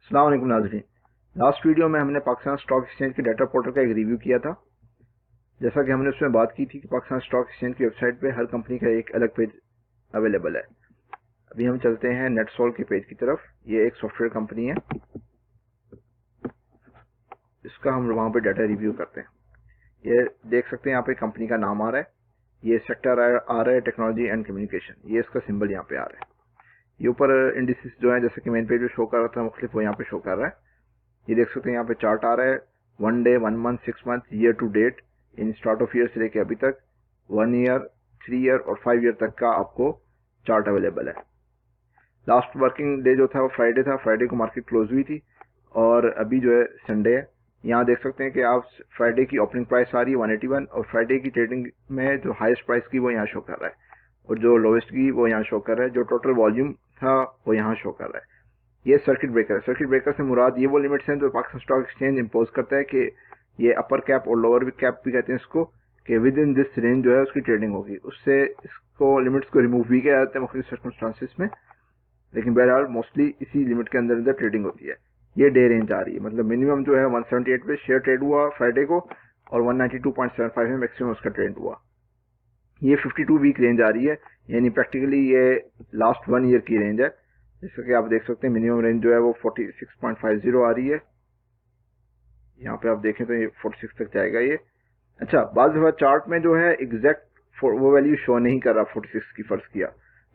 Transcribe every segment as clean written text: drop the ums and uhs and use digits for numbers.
अस्सलाम वालेकुम नाज़रीन। लास्ट वीडियो में हमने पाकिस्तान स्टॉक एक्सचेंज के डाटा पोर्टल का एक रिव्यू किया था। जैसा कि हमने उसमें बात की थी कि पाकिस्तान स्टॉक एक्सचेंज की वेबसाइट पे हर कंपनी का एक अलग पेज अवेलेबल है। अभी हम चलते हैं नेटसोल के पेज की तरफ। ये एक सॉफ्टवेयर कंपनी है, इसका हम वहाँ पे डाटा रिव्यू करते हैं। ये देख सकते हैं, यहाँ पे कंपनी का नाम आ रहा है, ये सेक्टर आ रहा है टेक्नोलॉजी एंड कम्युनिकेशन, ये इसका सिंबल यहाँ पे आ रहा है। ये ऊपर इंडिसेस जो है जैसे कि मेन पेज में शो कर रहा था मुख्तलिफ, वो यहाँ पे शो कर रहा है। ये देख सकते हैं यहाँ पे चार्ट आ रहा है, 1 day, 1 month, 6 month, year to date, in start of year से लेके अभी तक 1 ईयर, 3 ईयर और 5 ईयर तक का आपको चार्ट अवेलेबल है। लास्ट वर्किंग डे जो था वो फ्राइडे था, फ्राइडे को मार्केट क्लोज हुई थी और अभी जो है संडे है। यहाँ देख सकते हैं कि आप फ्राइडे की ओपनिंग प्राइस आ रही है 181 और फ्राइडे की ट्रेडिंग में जो हाईएस्ट प्राइस की वो यहाँ शो कर रहा है और जो लोवेस्ट की वो यहाँ शो कर रहा है। जो टोटल वॉल्यूम था वो यहाँ शो कर रहा है। ये सर्किट ब्रेकर है। सर्किट ब्रेकर से मुराद ये वो लिमिट्स हैं जो पाकिस्तान स्टॉक एक्सचेंज इम्पोज करता है कि ये अपर कैप और लोअर कैप भी कहते हैं इसको, कि विद इन दिस रेंज जो है उसकी ट्रेडिंग होगी। उससे इसको लिमिट्स को रिमूव भी किया जाता है मुख्तलिफ सर्कमस्टांसिस में, लेकिन बहरहाल मोस्टली इसी लिमिट के अंदर ट्रेडिंग होती है। ये डे रेंज आ रही है, मतलब मिनिमम जो है 178 पे शेयर ट्रेड हुआ फ्राइडे को और 192.75 में मैक्सिमम उसका ट्रेड हुआ। ये 52 वीक रेंज आ रही है, यानी प्रैक्टिकली ये लास्ट 1 ईयर की रेंज है। जैसा कि आप देख सकते हैं मिनिमम रेंज जो है वो 46.50 आ रही है। यहाँ पे आप देखें तो ये 46 तक जाएगा ये। अच्छा, बाज़ दफ़ा चार्ट में जो है एग्जैक्ट वो वैल्यू शो नहीं कर रहा 46 की, फर्ज किया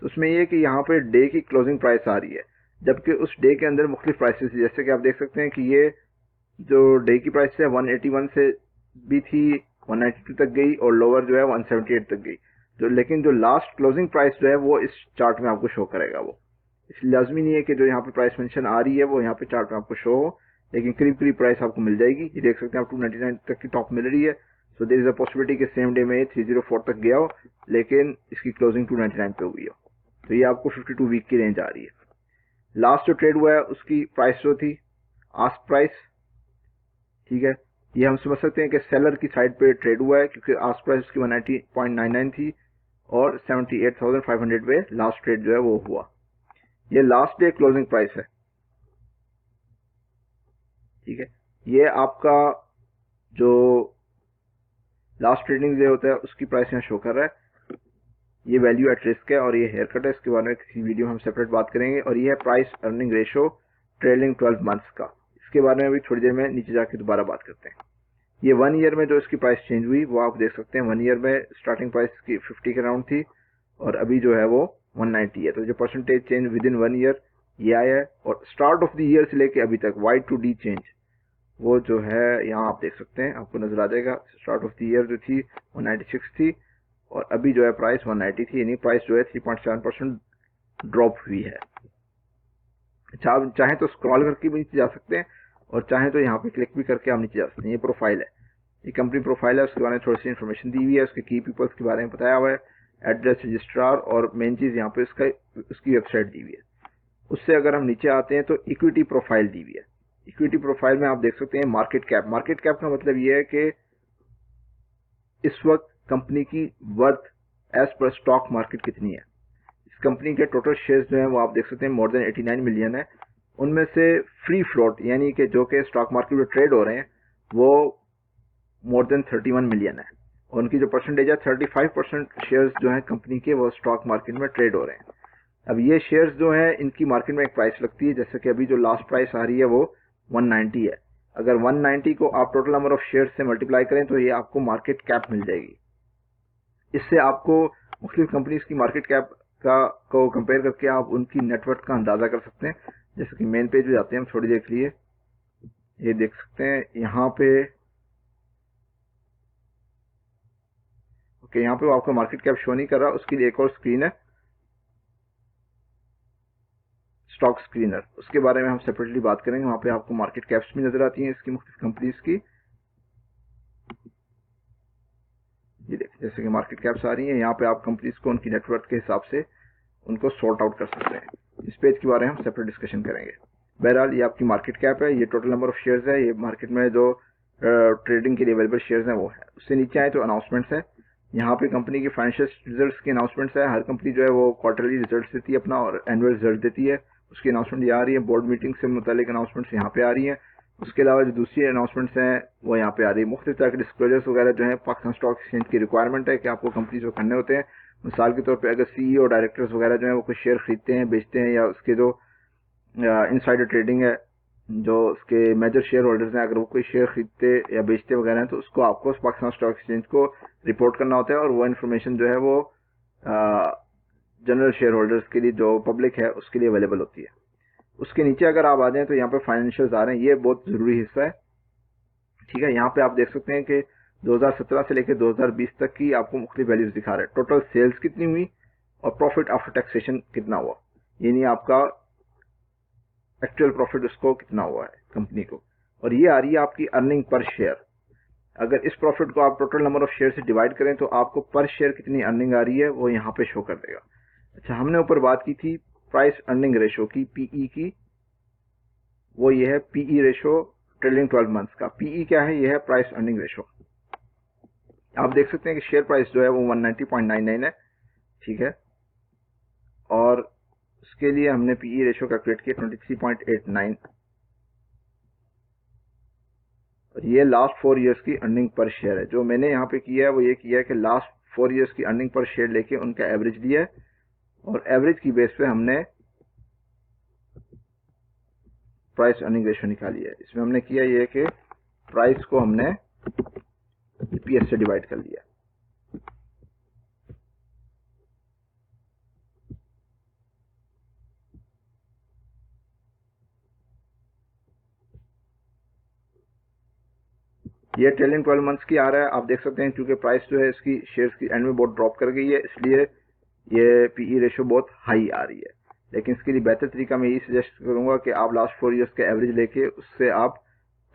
तो उसमें ये कि यहाँ पे डे की क्लोजिंग प्राइस आ रही है, जबकि उस डे के अंदर मुख्तलिफ प्राइसेस, जैसे कि आप देख सकते हैं कि ये जो डे की प्राइस है 181 से भी थी, 192 तक गई और लोअर जो है 178 तक गई। तो लेकिन जो लास्ट क्लोजिंग प्राइस जो है वो इस चार्ट में आपको शो करेगा। वो इसलिए लाजमी नहीं है कि जो यहाँ पे प्राइस मेंशन आ रही है वो यहाँ पे चार्ट में आपको शो हो, लेकिन करीब करीब प्राइस आपको मिल जाएगी। ये देख सकते हैं आप 299 तक की टॉप मिल रही है। So there is a possibility कि सेम डे में 304 तक गया हो, लेकिन इसकी क्लोजिंग 299 पे हुई हो। तो ये आपको 52 वीक की रेंज आ रही है। लास्ट जो ट्रेड हुआ है उसकी प्राइस जो थी आस्क प्राइस, ठीक है, ये हम समझ सकते हैं कि सेलर की साइड पे ट्रेड हुआ है, क्योंकि आस्क प्राइस उसकी 190.99 थी और 78,500 पे लास्ट ट्रेड जो है वो हुआ। ये लास्ट डे क्लोजिंग प्राइस है, ठीक है। ये आपका जो लास्ट ट्रेडिंग डे होता है उसकी प्राइस यहाँ शो कर रहा है। ये वैल्यू एट रिस्क है और ये हेयर कट है, इसके बारे में किसी वीडियो में हम सेपरेट बात करेंगे। और ये है price earning ratio trailing 12 months का, इसके बारे में भी थोड़ी देर में नीचे जाके दोबारा बात करते हैं। ये 1 ईयर में जो इसकी प्राइस चेंज हुई वो आप देख सकते हैं। 1 ईयर में स्टार्टिंग प्राइस की 50 के अराउंड थी और अभी जो है वो 190 है। तो जो percentage change with in 1 year ये आया है। और स्टार्ट ऑफ द ईयर से लेके अभी तक वाई टू डी चेंज वो जो है यहाँ आप देख सकते हैं, आपको नजर आ जाएगा। स्टार्ट ऑफ द ईयर जो थी 196 थी और अभी जो है प्राइस 190 थी, यानी प्राइस जो है 3.7% ड्रॉप हुई है। चाहे तो स्क्रॉल करके भी नीचे जा सकते हैं और चाहे तो यहाँ पे क्लिक भी करके आप नीचे जा सकते हैं। ये प्रोफाइल है, ये कंपनी प्रोफाइल है, उसके बारे में थोड़ी सी इन्फॉर्मेशन दी हुई है, उसके की पीपल्स के बारे में बताया हुआ है, एड्रेस, रजिस्ट्रार और मेन चीज यहाँ पे उसकी वेबसाइट दी हुई है। उससे अगर हम नीचे आते हैं तो इक्विटी प्रोफाइल दी हुई है। इक्विटी प्रोफाइल में आप देख सकते हैं मार्केट कैप। मार्केट कैप का मतलब ये है कि इस वक्त कंपनी की worth as per stock market कितनी है। इस कंपनी के टोटल शेयर्स जो है वो आप देख सकते हैं मोर देन 89 मिलियन है। उनमें से फ्री फ्लोट यानी कि जो कि स्टॉक मार्केट में ट्रेड हो रहे हैं वो मोर देन 31 मिलियन है। और उनकी जो परसेंटेज है 35% शेयर्स जो है कंपनी के वो स्टॉक मार्केट में ट्रेड हो रहे हैं। अब ये शेयर्स जो है इनकी मार्केट में एक प्राइस लगती है, जैसे कि अभी जो लास्ट प्राइस आ रही है वो 190 है। अगर 190 को आप टोटल नंबर ऑफ शेयर्स से मल्टीप्लाई करें तो ये आपको मार्केट कैप मिल जाएगी। इससे आपको मुख्तलिफ कंपनीज की मार्केट कैप को कंपेयर करके आप उनकी नेटवर्थ का अंदाजा कर सकते हैं। जैसे कि मेन पेज पे जाते हैं हम थोड़ी देर के लिए, ये देख सकते हैं यहाँ पे, ओके, यहाँ पे वो आपका मार्केट कैप शो नहीं कर रहा, उसके लिए एक और स्क्रीन है स्टॉक स्क्रीनर, उसके बारे में हम सेपरेटली बात करेंगे। वहां पे आपको मार्केट कैप्स भी नजर आती हैं इसकी मुख्तलिफ कंपनीज की। ये देखिए जैसे कि मार्केट कैप्स आ रही हैं, यहाँ पे आप कंपनीज को उनकी नेटवर्थ के हिसाब से उनको सॉर्ट आउट कर सकते हैं। इस पेज के बारे में हम सेपरेट डिस्कशन करेंगे। बहरहाल ये आपकी मार्केट कैप है, ये टोटल नंबर ऑफ शेयर्स है, ये मार्केट में जो ट्रेडिंग के लिए अवेलेबल शेयर्स हैं वो है। उससे नीचे आए तो अनाउंसमेंट्स है। यहाँ पे कंपनी के फाइनेंशियल रिजल्ट्स की अनाउंसमेंट्स है। हर कंपनी जो है वो क्वार्टरली रिजल्ट देती है अपना और एनुअल रिजल्ट देती है, उसकी अनाउंसमेंट यहाँ आ रही है, बोर्ड मीटिंग से मुतालिक अनाउंसमेंट्स यहाँ पे आ रही हैं। उसके अलावा जो दूसरी अनाउंसमेंट्स हैं वो यहाँ पे आ रही है। मुख्तलिफ तरह के डिस्क्लोजर्स वगैरह जो है पाकिस्तान स्टॉक एक्सचेंज की रिक्वायरमेंट है कि आपको कंपनी जो करने होते हैं। मिसाल के तौर पे अगर CEO डायरेक्टर्स वगैरह जो है वो कुछ शेयर खरीदते हैं, बेचते हैं, या उसके जो इनसाइडर ट्रेडिंग है, जो उसके मेजर शेयर होल्डर्स हैं, अगर वो कोई शेयर खरीदते या बेचते वगैरह हैं तो उसको आपको पाकिस्तान स्टॉक एक्सचेंज को रिपोर्ट करना होता है, और वो इन्फॉर्मेशन जो है वो जनरल शेयर होल्डर्स के लिए, जो पब्लिक है, उसके लिए अवेलेबल होती है। उसके नीचे अगर आप आ जाएं तो यहाँ पे फाइनेंशियल्स आ रहे हैं, ये बहुत जरूरी हिस्सा है। ठीक है, यहाँ पे आप देख सकते हैं कि 2017 से लेकर 2020 तक की आपको मुख्तलिफ वैल्यूज दिखा रहे हैं। टोटल सेल्स कितनी हुई और प्रॉफिट आफ्टर टैक्सेशन कितना हुआ, यानी आपका एक्चुअल प्रॉफिट उसको कितना हुआ है कंपनी को। और ये आ रही है आपकी अर्निंग पर शेयर। अगर इस प्रॉफिट को आप टोटल नंबर ऑफ शेयर से डिवाइड करें तो आपको पर शेयर कितनी अर्निंग आ रही है वो यहाँ पे शो कर देगा। अच्छा, हमने ऊपर बात की थी प्राइस अर्निंग रेशो की, पीई की, वो ये है पीई रेशो ट्रेलिंग 12 मंथ्स का। पीई क्या है? ये है प्राइस अर्निंग रेशो। आप देख सकते हैं कि शेयर प्राइस जो है वो 190.99 है। ठीक है, और उसके लिए हमने पीई रेशो कैलकुलेट किया 23.89, और ये लास्ट 4 इयर्स की अर्निंग पर शेयर है। जो मैंने यहाँ पे किया है वो ये किया है कि लास्ट 4 इयर्स की अर्निंग पर शेयर लेके उनका एवरेज लिया है, और एवरेज की बेस पे हमने प्राइस अर्निंग रेशो निकाली है। इसमें हमने किया ये कि प्राइस को हमने ईपीएस से डिवाइड कर लिया। ये ट्रेलिंग 12 मंथ्स की आ रहा है। आप देख सकते हैं क्योंकि प्राइस जो है इसकी शेयर्स की एंड में बहुत ड्रॉप कर गई है, इसलिए ये पीई रेशो बहुत हाई आ रही है। लेकिन इसके लिए बेहतर तरीका मैं यही सजेस्ट करूंगा कि आप लास्ट 4 इयर्स का एवरेज लेके उससे आप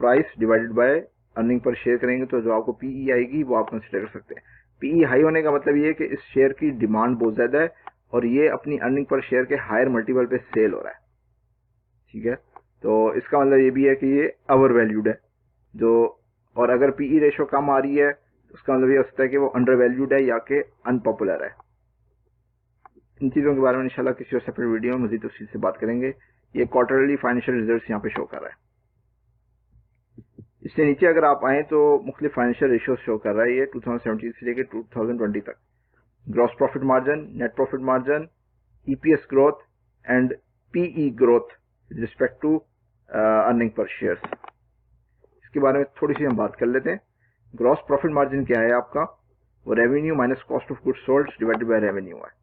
price divided by earning per share करेंगे तो जो आपको पीई आएगी वो आप कंसिडर कर सकते हैं। पीई हाई होने का मतलब ये है कि इस शेयर की डिमांड बहुत ज्यादा है और ये अपनी अर्निंग पर शेयर के हायर मल्टीपल पे सेल हो रहा है। ठीक है, तो इसका मतलब ये भी है कि ये ओवर वैल्यूड है जो, और अगर पीई रेशो कम आ रही है तो उसका मतलब ये हो सकता है कि वो अंडर वैल्यूड है या कि अनपॉपुलर है। इन चीजों के बारे में इंशाल्लाह किसी और सेपरेट वीडियो में मजीद तफसील से बात करेंगे। ये क्वार्टरली फाइनेंशियल रिजल्ट्स यहाँ पे शो कर रहा है। इससे नीचे अगर आप आए तो मुख्तलिफ फाइनेंशियल रेशियोज शो कर रहा है। ये 2017 से लेकर 2020 तक gross profit margin, net profit margin, EPS growth and PE growth with respect to earning per shares. इसके बारे में थोड़ी सी हम बात कर लेते हैं। ग्रॉस प्रॉफिट मार्जिन क्या है आपका? वो revenue minus cost of goods sold divided by revenue है।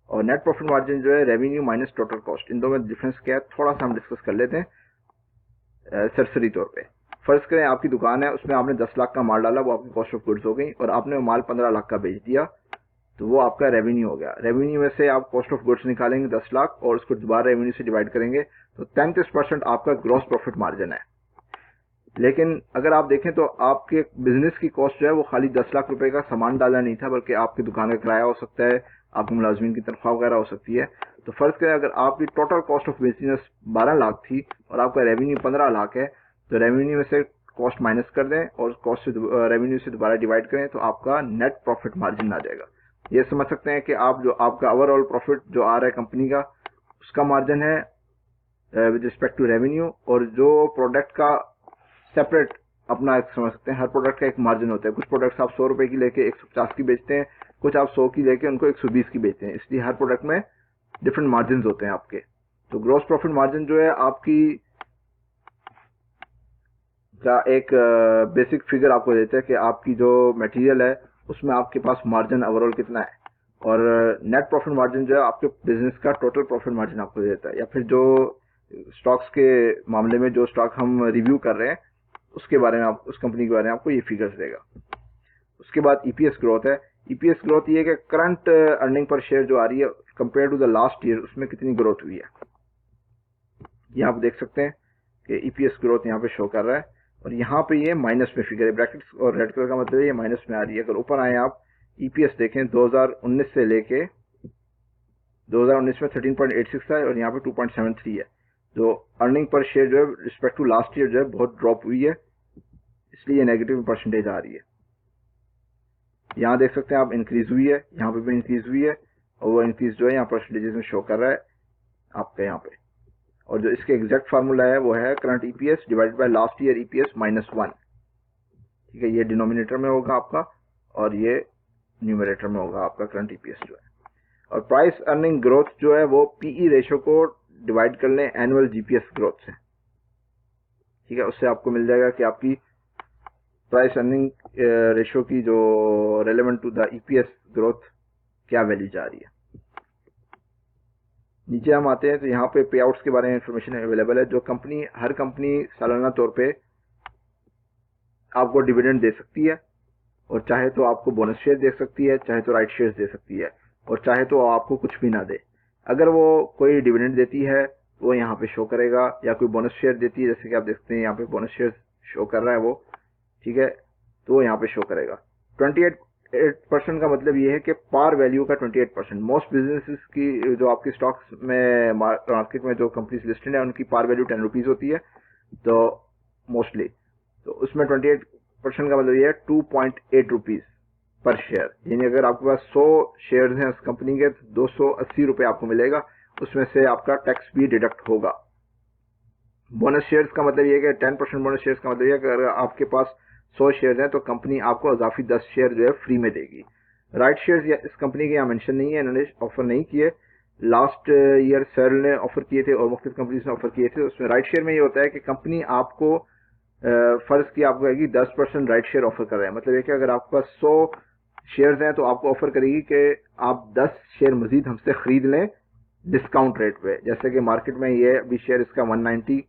और नेट प्रॉफिट मार्जिन जो है रेवेन्यू माइनस टोटल कॉस्ट। इन दोनों में डिफरेंस क्या है थोड़ा सा हम डिस्कस कर लेते हैं सरसरी तौर पे। फर्ज करें आपकी दुकान है, उसमें आपने 10 लाख का माल डाला, वो आपकी कॉस्ट ऑफ गुड्स हो गई, और आपने माल 15 लाख का बेच दिया तो वो आपका रेवेन्यू हो गया। रेवेन्यू में से आप कॉस्ट ऑफ गुड्स निकालेंगे 10 लाख और उसको दोबारा रेवेन्यू से डिवाइड करेंगे तो 33% आपका ग्रॉस प्रॉफिट मार्जिन है। लेकिन अगर आप देखें तो आपके बिजनेस की कॉस्ट जो है वो खाली 10 लाख रुपए का सामान डालना नहीं था, बल्कि आपकी दुकान का किराया हो सकता है, आपके मुलाजमीन की तनख्वाह वगैरह हो सकती है। तो फर्ज करें अगर आपकी total cost of business 12 lakh थी और आपका रेवेन्यू 15 लाख है, तो रेवेन्यू में से कॉस्ट माइनस कर दें और कॉस्ट से रेवेन्यू से दोबारा डिवाइड करें तो आपका नेट प्रॉफिट मार्जिन आ जाएगा। ये समझ सकते हैं कि आप जो आपका ओवरऑल प्रॉफिट जो आ रहा है कंपनी का उसका मार्जिन है विद रिस्पेक्ट टू रेवेन्यू, और जो प्रोडक्ट का सेपरेट अपना एक समझ सकते हैं, हर प्रोडक्ट का एक मार्जिन होता है। कुछ प्रोडक्ट्स आप 100 रुपए की लेके 150 की बेचते हैं, कुछ आप 100 की लेके उनको 120 की बेचते हैं, इसलिए हर प्रोडक्ट में डिफरेंट मार्जिन होते हैं आपके। तो ग्रॉस प्रॉफिट मार्जिन जो है आपकी का एक बेसिक फिगर आपको देता है कि आपकी जो मटेरियल है उसमें आपके पास मार्जिन ओवरऑल कितना है, और नेट प्रॉफिट मार्जिन जो है आपके बिजनेस का टोटल प्रॉफिट मार्जिन आपको देता है। या फिर जो स्टॉक्स के मामले में जो स्टॉक हम रिव्यू कर रहे हैं उसके बारे में आप उस कंपनी के बारे में आपको ये फिगर्स देगा। उसके बाद ईपीएस ग्रोथ है। ईपीएस ग्रोथ ये कि करंट अर्निंग पर शेयर जो आ रही है compare to the last year उसमें कितनी ग्रोथ हुई है। ये आप देख सकते हैं कि ईपीएस ग्रोथ यहाँ पे शो कर रहा है, और यहाँ पे ये माइनस में फिगर है, ब्रैकेट्स और रेड कलर का मतलब ये माइनस में आ रही है। अगर ऊपर आए आप ईपीएस देखें 2019 से लेके 2019 में 13.86 है और यहाँ पे 2.73 है। जो अर्निंग पर शेयर जो है रिस्पेक्ट टू लास्ट ईयर जो है बहुत ड्रॉप हुई है, इसलिए नेगेटिव परसेंटेज आ रही है। यहाँ देख सकते हैं आप इंक्रीज हुई है, यहाँ पे भी इंक्रीज हुई है, और वो इंक्रीज जो है यहाँ परसेंटेजेस में शो कर रहा है आपके यहाँ पे। और जो इसके एग्जैक्ट फार्मूला है वो है current EPS divided by last year EPS -1। ठीक है, ये डिनोमिनेटर में होगा आपका और ये न्यूमरेटर में होगा आपका करंट ईपीएस जो है। और प्राइस अर्निंग ग्रोथ जो है वो पीई रेशियो को डिवाइड कर लें एनुअल जीपीएस ग्रोथ से। ठीक है, उससे आपको मिल जाएगा कि आपकी प्राइस अर्निंग रेशियो की जो relevant to the EPS growth क्या वैल्यू जा रही है। नीचे हम आते हैं तो यहाँ पे पे आउट्स के बारे में इंफॉर्मेशन अवेलेबल है। जो कंपनी, हर कंपनी सालाना तौर पे आपको डिविडेंड दे सकती है और चाहे तो आपको बोनस शेयर दे सकती है, चाहे तो राइट शेयर्स दे सकती है और चाहे तो आपको कुछ भी ना दे। अगर वो कोई डिविडेंड देती है वो यहाँ पे शो करेगा, या कोई बोनस शेयर देती है, जैसे कि आप देखते हैं यहाँ पे बोनस शेयर शो कर रहा है वो, ठीक है, तो वो यहाँ पे शो करेगा। 28% का मतलब ये है कि पार वैल्यू का 28%। मोस्ट बिजनेसेस की जो आपकी स्टॉक्स में मार्केट में जो कंपनीज लिस्टेड है उनकी पार वैल्यू 10 रुपीज होती है, तो मोस्टली तो उसमें 28% का मतलब ये है 2.8 रुपीज पर शेयर। यानी अगर आपके पास 100 शेयर्स हैं उस कंपनी के तो 280 रुपए आपको मिलेगा, उसमें से आपका टैक्स भी डिडक्ट होगा। बोनस शेयर्स का मतलब ये है कि 10% बोनस शेयर्स का मतलब ये है कि अगर आपके पास 100 शेयर्स हैं तो कंपनी आपको अजाफी 10 शेयर जो है फ्री में देगी। राइट शेयर्स इस कंपनी के यहाँ मेंशन नहीं है, इन्होंने ऑफर नहीं किए। लास्ट ईयर सेल ने ऑफर किए थे और मुख्तलिफ कंपनीज ने ऑफर किए थे। उसमें राइट शेयर में ये होता है कि कंपनी आपको फर्ज की आपको कहेगी 10% राइट शेयर ऑफर कर रहे हैं। मतलब ये कि अगर आपके पास 100 शेयर्स हैं तो आपको ऑफर करेगी कि आप 10 शेयर मजीद हमसे खरीद लें डिस्काउंट रेट पे। जैसे कि मार्केट में ये अभी शेयर इसका 190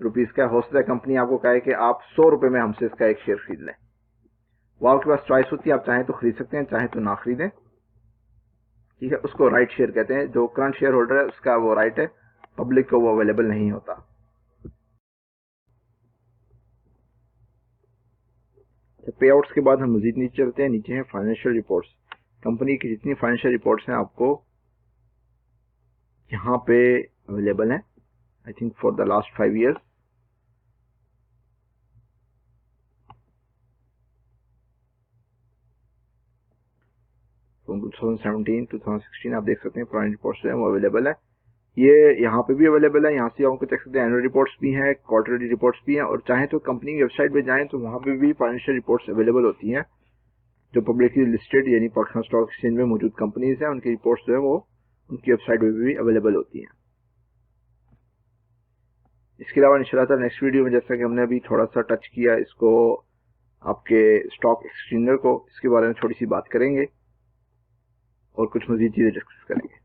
रुपीज का, हो सकता है कंपनी आपको कहे कि आप 100 रुपए में हमसे इसका एक शेयर खरीद लें। वो आपके पास चॉइस होती है, आप चाहें तो खरीद सकते हैं, चाहें तो ना खरीदें। ठीक है, उसको राइट शेयर कहते हैं। जो करंट शेयर होल्डर है उसका वो राइट है, पब्लिक को वो अवेलेबल नहीं होता। पे आउट्स के बाद हम मजीद नीचे चलते हैं। नीचे है फाइनेंशियल रिपोर्ट्स। कंपनी की जितनी फाइनेंशियल रिपोर्ट्स हैं आपको यहाँ पे अवेलेबल हैं, I think for the last 5 years। From 2017 2016 आप देख सकते हैं पुरानी रिपोर्ट्स जो है वो अवेलेबल है। ये यहाँ पे भी अवेलेबल है, यहाँ से आपको देख सकते हैं। एनुअल रिपोर्ट्स भी हैं, क्वार्टरली रिपोर्ट्स भी हैं, और चाहे तो कंपनी की वेबसाइट पे जाएं तो वहाँ पे भी फाइनेंशियल रिपोर्ट्स अवेलेबल होती हैं। जो पब्लिकली लिस्टेड यानी पाकिस्तान स्टॉक एक्सचेंज में मौजूद कंपनीज हैं उनकी रिपोर्ट्स जो है वो उनकी वेबसाइट पे भी अवेलेबल होती हैं। इसके अलावा इंशाल्लाह नेक्स्ट वीडियो में, जैसा कि हमने अभी थोड़ा सा टच किया इसको, आपके स्टॉक एक्सचेंजर को, इसके बारे में थोड़ी सी बात करेंगे और कुछ मजीद चीजें डिस्कस करेंगे।